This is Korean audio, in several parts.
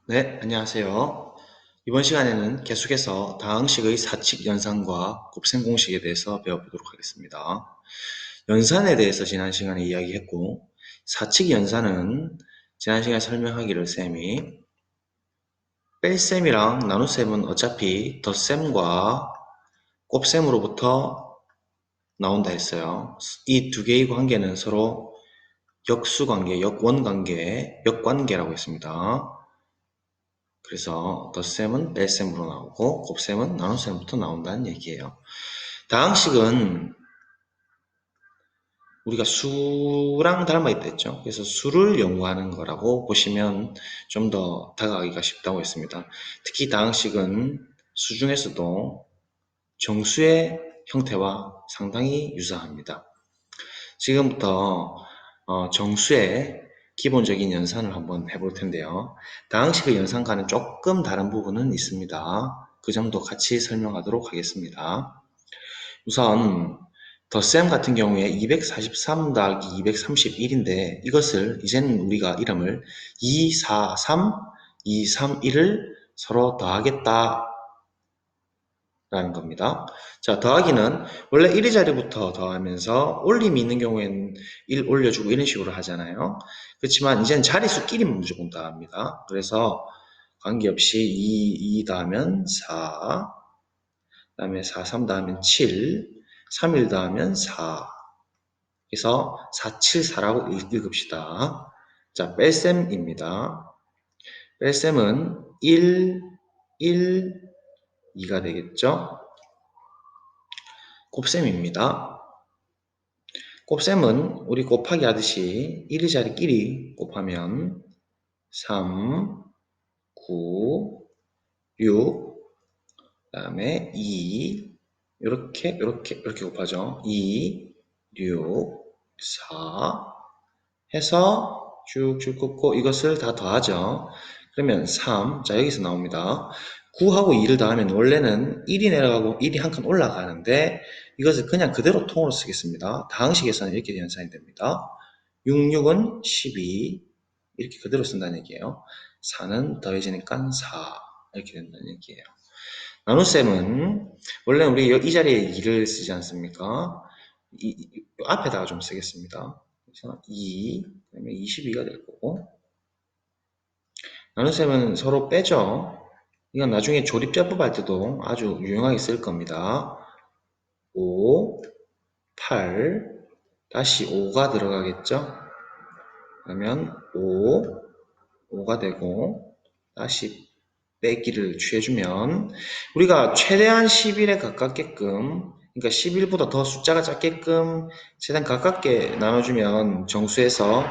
네, 안녕하세요. 이번 시간에는 계속해서 다항식의 사칙 연산과 곱셈 공식에 대해서 배워보도록 하겠습니다. 연산에 대해서 지난 시간에 이야기했고, 사칙 연산은 지난 시간에 설명하기를 셈이 뺄셈이랑 나눗셈은 어차피 덧셈과 곱셈으로부터 나온다 했어요. 이 두 개의 관계는 서로 역수관계, 역원관계, 역관계라고 했습니다. 그래서 덧셈은 뺄셈으로 나오고 곱셈은 나눗셈부터 나온다는 얘기예요. 다항식은 우리가 수랑 닮아 있다 했죠. 그래서 수를 연구하는 거라고 보시면 좀 더 다가가기가 쉽다고 했습니다. 특히 다항식은 수 중에서도 정수의 형태와 상당히 유사합니다. 지금부터 정수의 기본적인 연산을 한번 해볼 텐데요. 다항식의 연산과는 조금 다른 부분은 있습니다. 그 점도 같이 설명하도록 하겠습니다. 우선 덧셈 같은 경우에 243 더하기 231인데 이것을 이제는 우리가 이름을 243, 231을 서로 더하겠다 라는 겁니다. 자, 더하기는 원래 1의 자리부터 더하면서 올림이 있는 경우에는 1 올려주고 이런 식으로 하잖아요. 그렇지만 이제는 자릿수끼리만 무조건 더합니다. 그래서 관계없이 2 더하면 4, 그 다음에 4, 3 더하면 7, 3, 1 더하면 4. 그래서 4, 7, 4라고 읽읍시다. 자, 뺄셈입니다. 뺄셈은 1, 1, 2가 되겠죠? 곱셈입니다. 곱셈은 우리 곱하기 하듯이 1의 자리끼리 곱하면 3, 9, 6, 그 다음에 2, 이렇게 곱하죠. 2, 6, 4 해서 쭉쭉 긋고 이것을 다 더하죠. 그러면 3, 자 여기서 나옵니다. 9하고 2를 더하면 원래는 1이 내려가고 1이 한 칸 올라가는데 이것을 그냥 그대로 통으로 쓰겠습니다. 다항식에서는 이렇게 연산이 됩니다. 6, 6은 12 이렇게 그대로 쓴다는 얘기예요. 4는 더해지니까 4 이렇게 된다는 얘기예요. 나눗셈은 원래 우리 이 자리에 2를 쓰지 않습니까? 앞에다가 좀 쓰겠습니다. 그래서 2, 그다음에 22가 될 거고 나눗셈은 서로 빼죠. 이건 나중에 조립제법 할 때도 아주 유용하게 쓸 겁니다. 5, 8, 다시 5가 들어가겠죠? 그러면 5, 5가 되고 다시 빼기를 취해주면 우리가 최대한 11에 가깝게끔 그러니까 11보다 더 숫자가 작게끔 최대한 가깝게 나눠주면 정수에서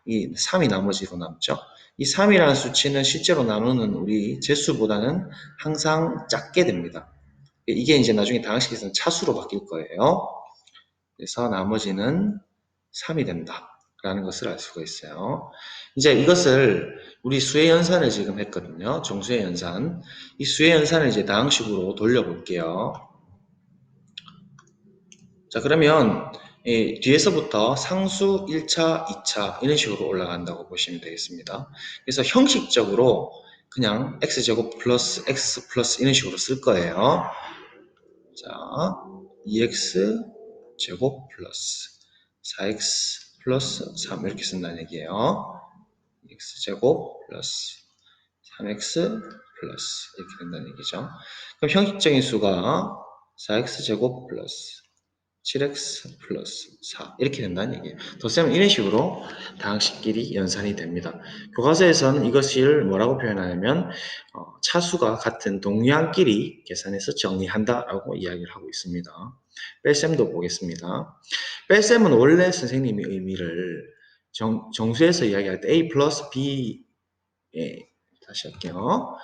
이 3이 나머지로 남죠. 이 3이라는 수치는 실제로 나누는 우리 제수보다는 항상 작게 됩니다. 이게 이제 나중에 다항식에서는 차수로 바뀔 거예요. 그래서 나머지는 3이 된다. 라는 것을 알 수가 있어요. 이제 이것을 우리 수의 연산을 지금 했거든요. 정수의 연산. 이 수의 연산을 이제 다항식으로 돌려볼게요. 자, 그러면 뒤에서부터 상수 1차, 2차 이런 식으로 올라간다고 보시면 되겠습니다. 그래서 형식적으로 그냥 x제곱 플러스 x 플러스 이런 식으로 쓸 거예요. 자, 2x 제곱 플러스 4x 플러스 3 이렇게 쓴다는 얘기예요. x제곱 플러스 3x 플러스 이렇게 된다는 얘기죠. 그럼 형식적인 수가 4x제곱 플러스 7x 플러스 4 이렇게 된다는 얘기예요. 덧셈은 이런 식으로 다항식끼리 연산이 됩니다. 교과서에서는 이것을 뭐라고 표현하냐면 차수가 같은 동량끼리 계산해서 정리한다라고 이야기를 하고 있습니다. 뺄셈도 보겠습니다. 뺄셈은 원래 선생님이 의미를 정수에서 이야기할 때 a 플러스 b 다시 할게요.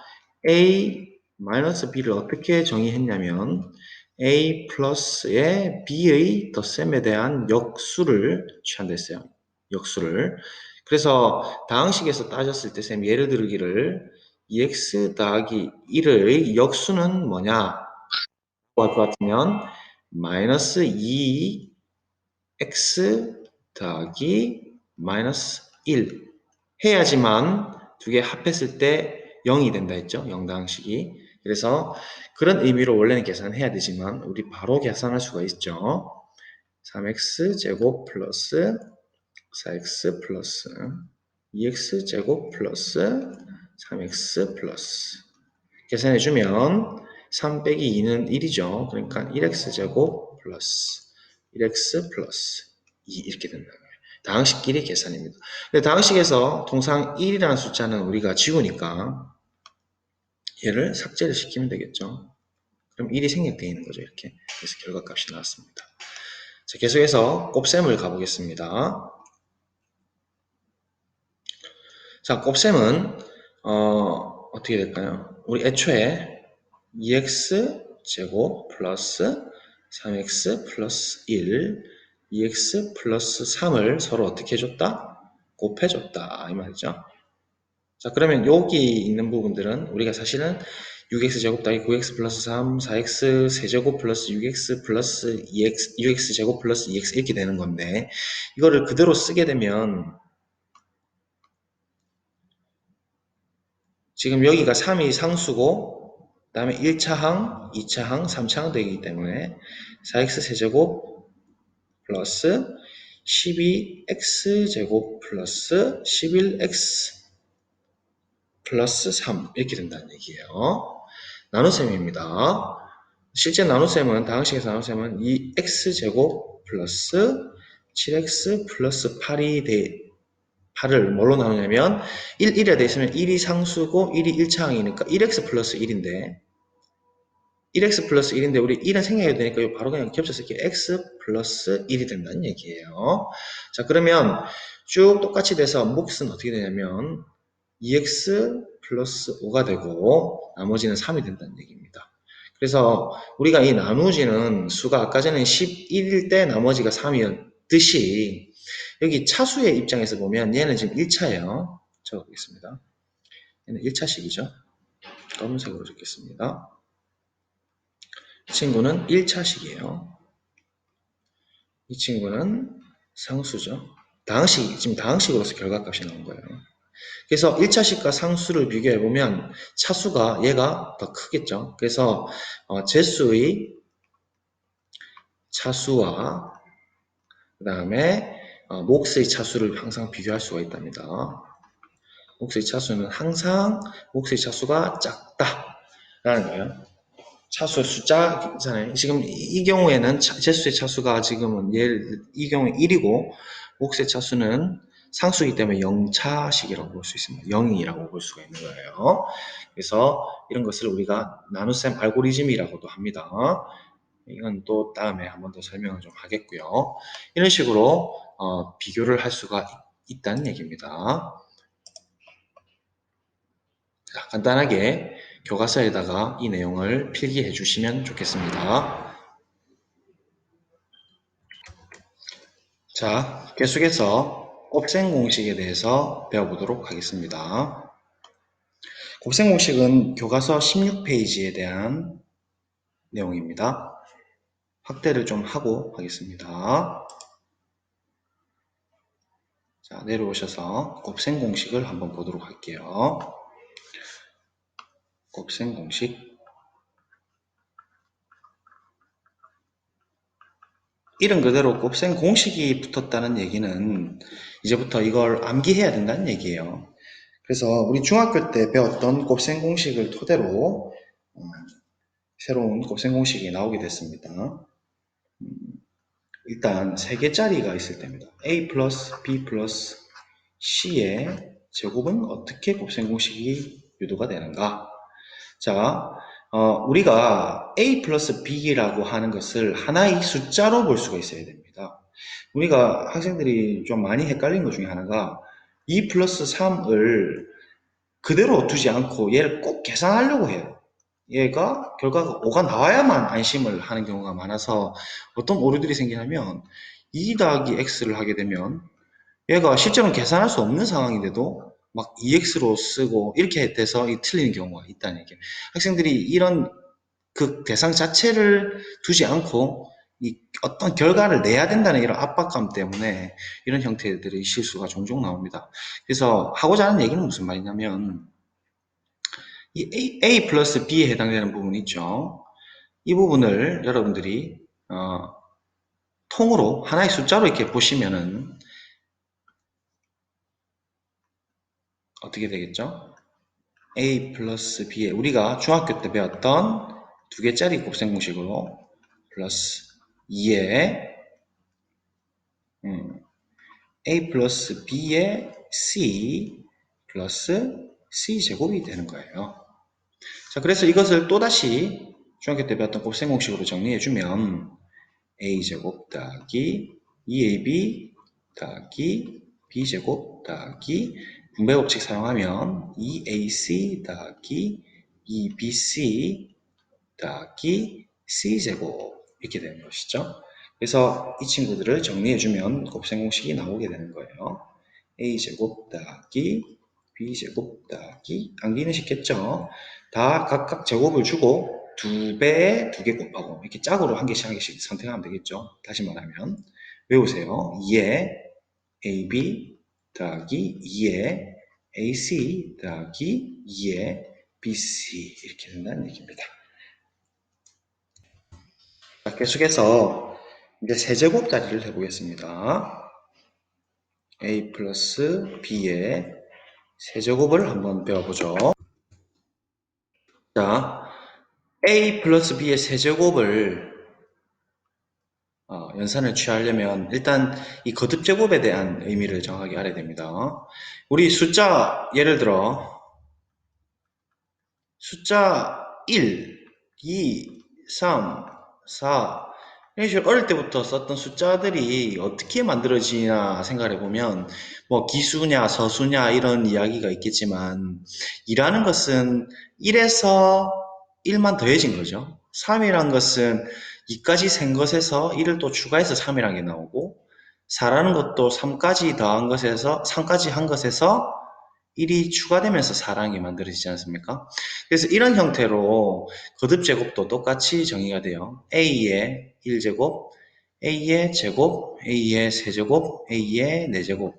a 마이너스 b를 어떻게 정의했냐면 a 플러스의 b의 덧셈에 대한 역수를 취한댔어요. 역수를. 그래서 다항식에서 따졌을 때 쌤 예를 들기를 2x 더하기 1의 역수는 뭐냐? 할 것 같으면 마이너스 2x 더하기 마이너스 1 해야지만 두 개 합했을 때 0이 된다 했죠. 0다항식이. 그래서 그런 의미로 원래는 계산해야 되지만 우리 바로 계산할 수가 있죠. 3x제곱 플러스 4x 플러스 2x제곱 플러스 3x 플러스 계산해주면 3 빼기 2는 1이죠. 그러니까 1x제곱 플러스 1x 플러스 2 이렇게 된다는 거예요. 다항식끼리 계산입니다. 근데 다항식에서 통상 1이라는 숫자는 우리가 지우니까 얘를 삭제를 시키면 되겠죠. 그럼 1이 생략되어 있는 거죠. 이렇게. 그래서 결과값이 나왔습니다. 자, 계속해서 곱셈을 가보겠습니다. 자, 곱셈은 어떻게 될까요? 우리 애초에 2x 제곱 플러스 3x 플러스 1 2x 플러스 3을 서로 어떻게 해줬다? 곱해줬다 이 말이죠. 자, 그러면 여기 있는 부분들은 우리가 사실은 6x 제곱 더하기 9x 플러스 3 4x 세제곱 플러스 6x 플러스 2x 6x 제곱 플러스 2x 이렇게 되는 건데 이거를 그대로 쓰게 되면 지금 여기가 3이 상수고 그 다음에 1차항, 2차항, 3차항 되기 때문에 4x 세제곱 플러스 12x제곱 플러스 11x 플러스 3 이렇게 된다는 얘기예요. 나눗셈입니다. 실제 나눗셈은 다항식에서 나눗셈은 2x제곱 플러스 7x 플러스 8을 뭘로 나누냐면 1에 돼 있으면 1이 상수고 1이 1차항이니까 1x 플러스 1인데 1x 플러스 1인데 우리 1은 생략해야 되니까 바로 그냥 겹쳐서 이렇게 x 플러스 1이 된다는 얘기예요. 자, 그러면 쭉 똑같이 돼서 몫은 어떻게 되냐면 2x 플러스 5가 되고 나머지는 3이 된다는 얘기입니다. 그래서 우리가 이 나누지는 수가 아까 전에 11일 때 나머지가 3이었듯이 여기 차수의 입장에서 보면 얘는 지금 1차예요. 적어보겠습니다. 얘는 1차식이죠. 검은색으로 적겠습니다. 이 친구는 1차식이에요. 이 친구는 상수죠. 지금 다항식으로서 결과값이 나온 거예요. 그래서 1차식과 상수를 비교해보면 차수가 얘가 더 크겠죠. 그래서 제수의 차수와 그 다음에 몫의 차수를 항상 비교할 수가 있답니다. 몫의 차수는 항상 몫의 차수가 작다라는 거예요. 차수 숫자잖아요. 지금 이 경우에는 제수의 차수가 지금은 이 경우에 1이고 몫의 차수는 상수이기 때문에 0차식이라고 볼 수 있습니다. 0이라고 볼 수가 있는 거예요. 그래서 이런 것을 우리가 나눗셈 알고리즘이라고도 합니다. 이건 또 다음에 한 번 더 설명을 좀 하겠고요. 이런 식으로 비교를 할 수가 있다는 얘기입니다. 자, 간단하게 교과서에다가 이 내용을 필기해 주시면 좋겠습니다. 자, 계속해서 곱셈 공식에 대해서 배워보도록 하겠습니다. 곱셈 공식은 교과서 16페이지에 대한 내용입니다. 확대를 좀 하고 하겠습니다. 자, 내려오셔서 곱셈 공식을 한번 보도록 할게요. 곱셈 공식. 이름 그대로 곱셈 공식이 붙었다는 얘기는 이제부터 이걸 암기해야 된다는 얘기예요. 그래서 우리 중학교 때 배웠던 곱셈 공식을 토대로 새로운 곱셈 공식이 나오게 됐습니다. 일단 3개짜리가 있을 때입니다. a 플러스 b 플러스 c의 제곱은 어떻게 곱셈 공식이 유도가 되는가? 자, 우리가 a 플러스 b라고 하는 것을 하나의 숫자로 볼 수가 있어야 됩니다. 우리가 학생들이 좀 많이 헷갈린 것 중에 하나가 2 플러스 3을 그대로 두지 않고 얘를 꼭 계산하려고 해요. 얘가 결과가 5가 나와야만 안심을 하는 경우가 많아서 어떤 오류들이 생기냐면 2 더하기 x를 하게 되면 얘가 실제로는 계산할 수 없는 상황인데도 막 2x로 쓰고 이렇게 돼서 틀리는 경우가 있다는 얘기예요. 학생들이 이런 그 대상 자체를 두지 않고 어떤 결과를 내야 된다는 이런 압박감 때문에 이런 형태들의 실수가 종종 나옵니다. 그래서 하고자 하는 얘기는 무슨 말이냐면 이 A 플러스 B에 해당되는 부분이 있죠. 이 부분을 여러분들이 통으로 하나의 숫자로 이렇게 보시면은 어떻게 되겠죠? A 플러스 B에 우리가 중학교 때 배웠던 두 개짜리 곱셈 공식으로 플러스 2에 A 플러스 B의 C 플러스 C제곱이 되는 거예요. 자, 그래서 이것을 또다시 중학교 때 배웠던 곱셈 공식으로 정리해주면 A제곱 더하기 2AB 더하기 B제곱 더하기 분배법칙 사용하면 2AC 더하기 2BC 더하기 C제곱 이렇게 되는 것이죠. 그래서 이 친구들을 정리해주면 곱셈 공식이 나오게 되는 거예요. A제곱 더하기 B제곱 더하기 암기는 쉽겠죠? 다 각각 제곱을 주고 두 배에 두 개 곱하고 이렇게 짝으로 한 개씩 선택하면 되겠죠? 다시 말하면 외우세요. 2에 AB 더하기 2에 AC 더하기 2에 BC 이렇게 된다는 얘기입니다. 자, 계속해서 이제 세제곱짜리를 해보겠습니다. A 플러스 B의 세제곱을 한번 배워보죠. 자, A 플러스 B의 세제곱을 연산을 취하려면 일단 이 거듭제곱에 대한 의미를 정확하게 알아야 됩니다. 우리 숫자 예를 들어 숫자 1, 2, 3, 4 이런 식으로 어릴 때부터 썼던 숫자들이 어떻게 만들어지나 생각을 해보면 뭐 기수냐 서수냐 이런 이야기가 있겠지만 2라는 것은 1에서 1만 더해진 거죠. 3이란 것은 2까지 센 것에서 1을 또 추가해서 3이라는 게 나오고 4라는 것도 3까지 더한 것에서 3까지 한 것에서 1이 추가되면서 4라는 게 만들어지지 않습니까? 그래서 이런 형태로 거듭 제곱도 똑같이 정의가 돼요. A의 1제곱, A의 제곱, A의 세제곱, A의 4제곱.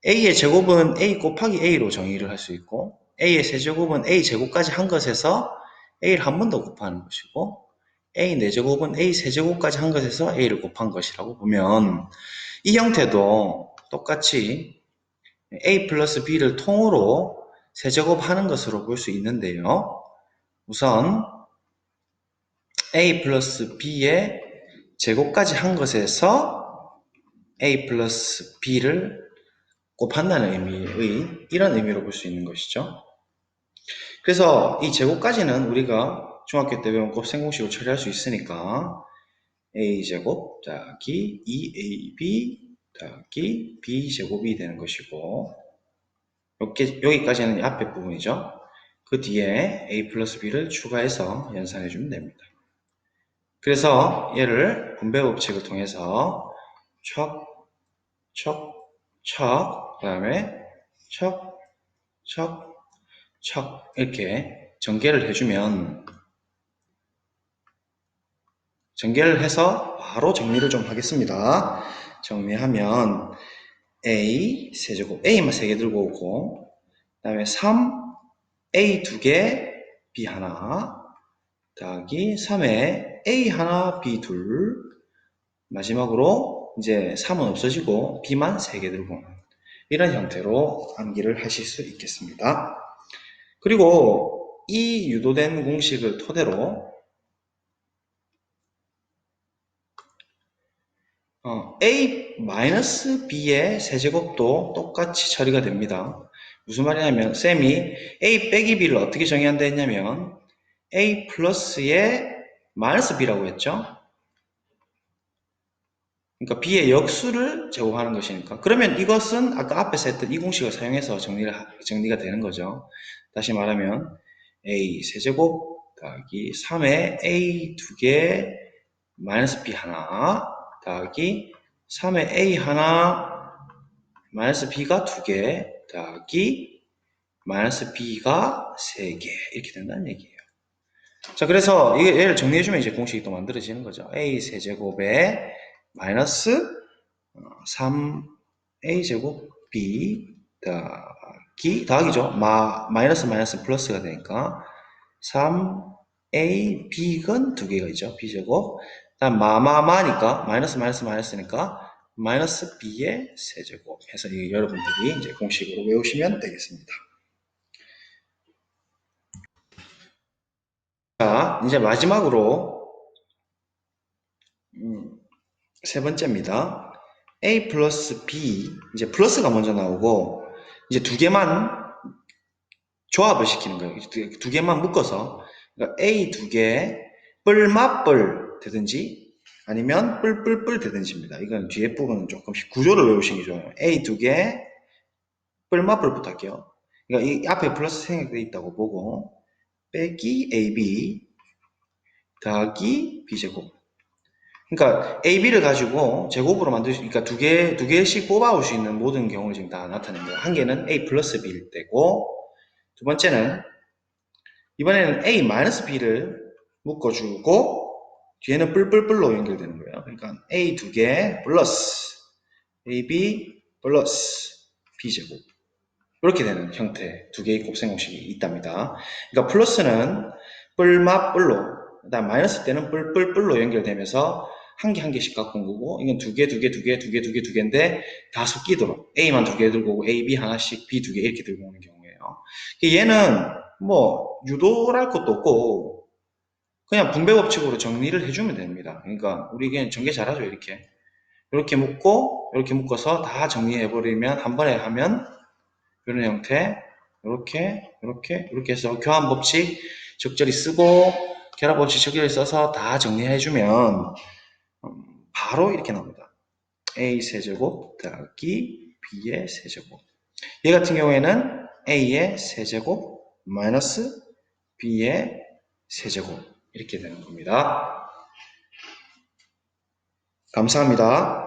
A의 제곱은 A 곱하기 A로 정의를 할 수 있고 A의 세제곱은 A 제곱까지 한 것에서 A를 한 번 더 곱하는 것이고 A 4제곱은 A 세제곱까지 한 것에서 A를 곱한 것이라고 보면 이 형태도 똑같이 A 플러스 B를 통으로 세제곱하는 것으로 볼 수 있는데요. 우선 A 플러스 B의 제곱까지 한 것에서 A 플러스 B를 곱한다는 의미의 이런 의미로 볼 수 있는 것이죠. 그래서 이 제곱까지는 우리가 중학교 때 배운 곱셈 공식으로 처리할 수 있으니까 A제곱 더하기 2AB 더하기 B제곱이 되는 것이고 여기까지는 앞에 부분이죠. 그 뒤에 A 플러스 B를 추가해서 연산해주면 됩니다. 그래서 얘를 분배법칙을 통해서 척, 척, 척, 그 다음에 척, 척, 척 이렇게 전개를 해주면 전개를 해서 바로 정리를 좀 하겠습니다. 정리하면 A 세제곱 A만 3개 들고 오고 그 다음에 3 A 2개 B 하나 더하기 3에 A 하나 B 둘 마지막으로 이제 3은 없어지고 B만 3개 들고 이런 형태로 암기를 하실 수 있겠습니다. 그리고 이 유도된 공식을 토대로 A-B의 세제곱도 똑같이 처리가 됩니다. 무슨 말이냐면 쌤이 A 빼기 B를 어떻게 정의한다 했냐면 A 플러스의 마이너스 B라고 했죠. 그러니까 B의 역수를 제곱하는 것이니까. 그러면 이것은 아까 앞에서 했던 이 공식을 사용해서 정리가 되는 거죠. 다시 말하면 A 세제곱 더하기 3의 A 2개 마이너스 B 하나 더하기 3의 A 하나 마이너스 B가 2개 더하기 마이너스 B가 3개 이렇게 된다는 얘기예요. 자, 그래서 얘를 정리해주면 이제 공식이 또 만들어지는 거죠. A 세제곱에 마이너스 3a제곱 b 더하기죠. 마이너스 마이너스 플러스가 되니까 3a b건 두 개가 있죠. b제곱. 다음 마니까 마이너스 마이너스 마이너스니까 마이너스 b의 세제곱 해서 여러분들이 이제 공식으로 외우시면 되겠습니다. 자, 이제 마지막으로 세 번째입니다. a 플러스 b, 이제 플러스가 먼저 나오고 이제 두 개만 조합을 시키는 거예요. 두 개만 묶어서 그러니까 a 두 개 뿔맛뿔 되든지 아니면 뿔뿔뿔 되든지입니다. 이건 뒤에 부분은 조금씩 구조를 외우시는 게 좋아요. a 두 개 뿔맛뿔부터 할게요. 그러니까 이 앞에 플러스 생략되어 있다고 보고 빼기 ab 더하기 b제곱. 그러니까 AB를 가지고 제곱으로 그러니까 두 개씩 뽑아올 수 있는 모든 경우를 지금 다 나타낸 거예요. 한 개는 A 플러스 B일 때고, 두 번째는, 이번에는 A 마이너스 B를 묶어주고, 뒤에는 뿔뿔뿔로 연결되는 거예요. 그러니까 A 두 개 플러스 AB 플러스 B제곱. 이렇게 되는 형태 두 개의 곱셈공식이 있답니다. 그러니까 플러스는 뿔맛 뿔로, 그다음 마이너스 때는 뿔뿔뿔로 연결되면서 한 개 한 개씩 갖고 온 거고, 이건 두 개인데 다 섞이도록 A만 두 개 들고 오고 A, B 하나씩, B 두 개 이렇게 들고 오는 경우예요. 얘는 뭐 유도할 것도 없고 그냥 분배 법칙으로 정리를 해주면 됩니다. 그러니까 우리 그냥 전개 잘하죠. 이렇게 묶고 이렇게 묶어서 다 정리해버리면 한 번에 하면 이런 형태, 이렇게 해서 교환 법칙 적절히 쓰고 결합 법칙 적절히 써서 다 정리해주면 바로 이렇게 나옵니다. A 세제곱 더하기 B의 세제곱. 얘 같은 경우에는 A의 세제곱 마이너스 B의 세제곱 이렇게 되는 겁니다. 감사합니다.